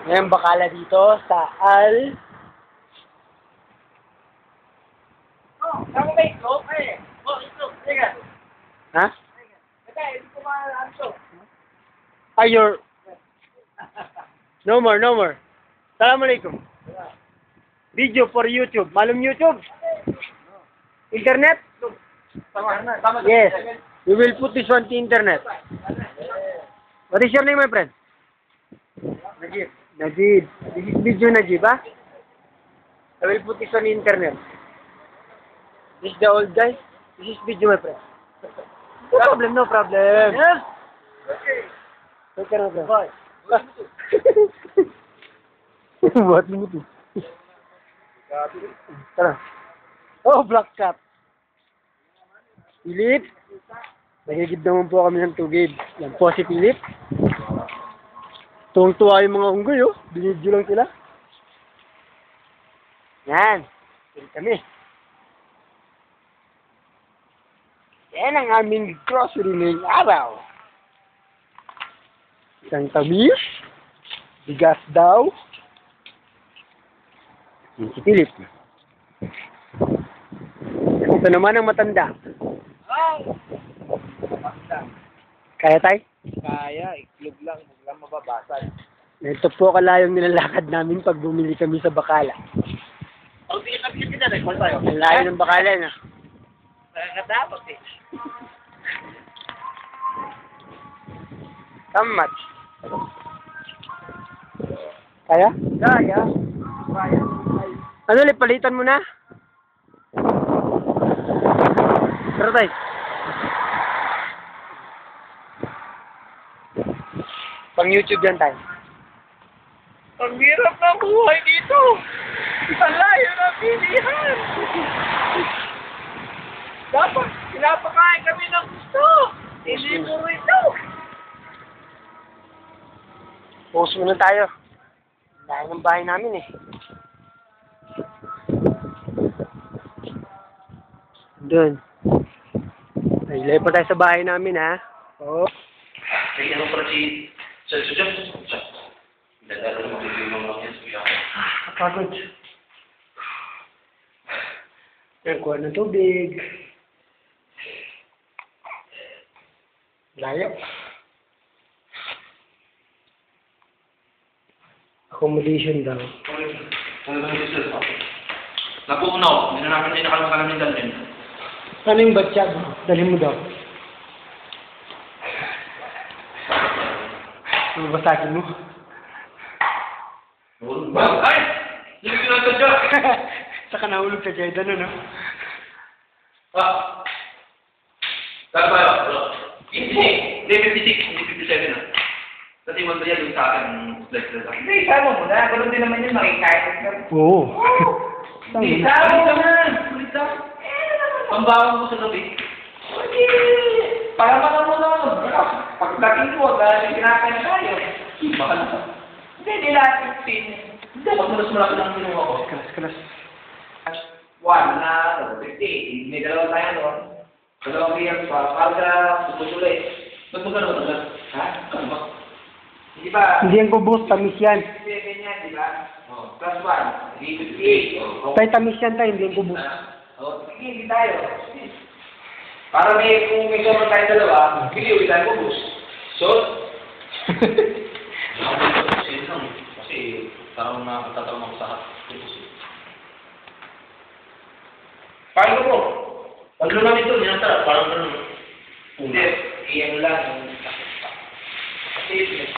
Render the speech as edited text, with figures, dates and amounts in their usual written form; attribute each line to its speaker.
Speaker 1: Ngayon bakala dito sa Al...
Speaker 2: Oh, kamu ba ito? Oh, ito. Teka.
Speaker 1: Ha?
Speaker 2: Teka, hindi ko maalaan ito.
Speaker 1: Ay, your... No more, no more. Assalamualaikum. Video for YouTube. Malum YouTube? Internet?
Speaker 2: Tama.
Speaker 1: Yes. We will put this on the internet. What is your name, my friend?
Speaker 2: Najib.
Speaker 1: Najib. This is video Najib, ha? I will put this on the internet. This is the old guy. This is video, my friend. No problem, no problem.
Speaker 2: Yes. Okay.
Speaker 1: Okay, no problem.
Speaker 2: Bye.
Speaker 1: Buat mo to. Tara. Oh, black cap. Philip. Nagigib naman po kami ng tugib. Yan po si Philip. Tuwang-tuwa yung mga unggoy, oh. Binidyo lang sila. Yan. Pili kami. Yan ang aming grocery ngayong araw. Isang tamis. Bigas daw. Yan si Philip. Ito naman ang matanda. Kaya tayo?
Speaker 2: Kaya, iklog lang. Huwag lang mababasag.
Speaker 1: Ito po kalayong nilalakad namin pag bumili kami sa Bacala.
Speaker 2: Oh, hindi ka kasi na. Rekol tayo.
Speaker 1: Ang layo ng Bacala, no?
Speaker 2: Nakakatapos eh.
Speaker 1: How much? Kaya?
Speaker 2: Kaya. Kaya.
Speaker 1: Ano, palitan mo na? Tara tayo. Pang YouTube yan tayo.
Speaker 2: Ang hirap ng buhay dito. Ang layo ng pilihan. Dapat, pinapakain kami ng gusto. Hindi mo rito.
Speaker 1: Post muna tayo. Layo ng bahay namin, eh. Doon. Ay, layo pa tayo sa bahay namin, ha? Oo.
Speaker 3: Ay, ano pala si... Sa dyan? Dadalo mo yung mga yan.
Speaker 1: Kapagod. Nagkuha ng tubig. Layo. Accommodation daw.
Speaker 3: Ano ba yung sir? Napuunaw. Hindi na namin din nakalaman namin dalhin.
Speaker 1: Ano yung batsyag? Dalhin mo daw. Ano basahin mo?
Speaker 3: Ay! Hindi ko sinasad dyan!
Speaker 1: Saka nahulog sa Jordan, ano?
Speaker 3: Ah! Saan tayo? Hindi! Hindi, 56. Hindi 57 na. Kasi wala yan yung sa akin.
Speaker 2: Hindi, isama mo na. Ganun din naman yun, makikait ka.
Speaker 1: Oo.
Speaker 2: Hindi, isama mo naman.
Speaker 3: Pambawang mo sa gabi.
Speaker 2: Hindi. Palamakan mo naman. Pagdating ko, dahil kinakain tayo.
Speaker 3: Mahal ka.
Speaker 2: Hindi, nila 15.
Speaker 3: Hindi, pag malas malaki lang kinuha ko.
Speaker 1: Kalas.
Speaker 2: 1 na 50. May dalawa tayo doon. Dalawang biyak pa. Para puputuloy.
Speaker 3: Ba't mo gano'n agad?
Speaker 2: Ha?
Speaker 3: Ano ba?
Speaker 2: Di ba?
Speaker 1: Hindi yan kubos, tamis yan.
Speaker 2: 7 yan, di ba?
Speaker 3: Oo.
Speaker 2: Plus 1. Hindi 58.
Speaker 1: Tayo tamis yan tayo, hindi yan kubos.
Speaker 2: O, sige, hindi tayo. Para may, kung may sobrang tayo dalawa, hindi uwi tayo bubus. So,
Speaker 3: Kasi parang nakatatrauma ko sa hati.
Speaker 2: paano po?
Speaker 3: Pag lumang ito, hindi na tara. Parang ganun.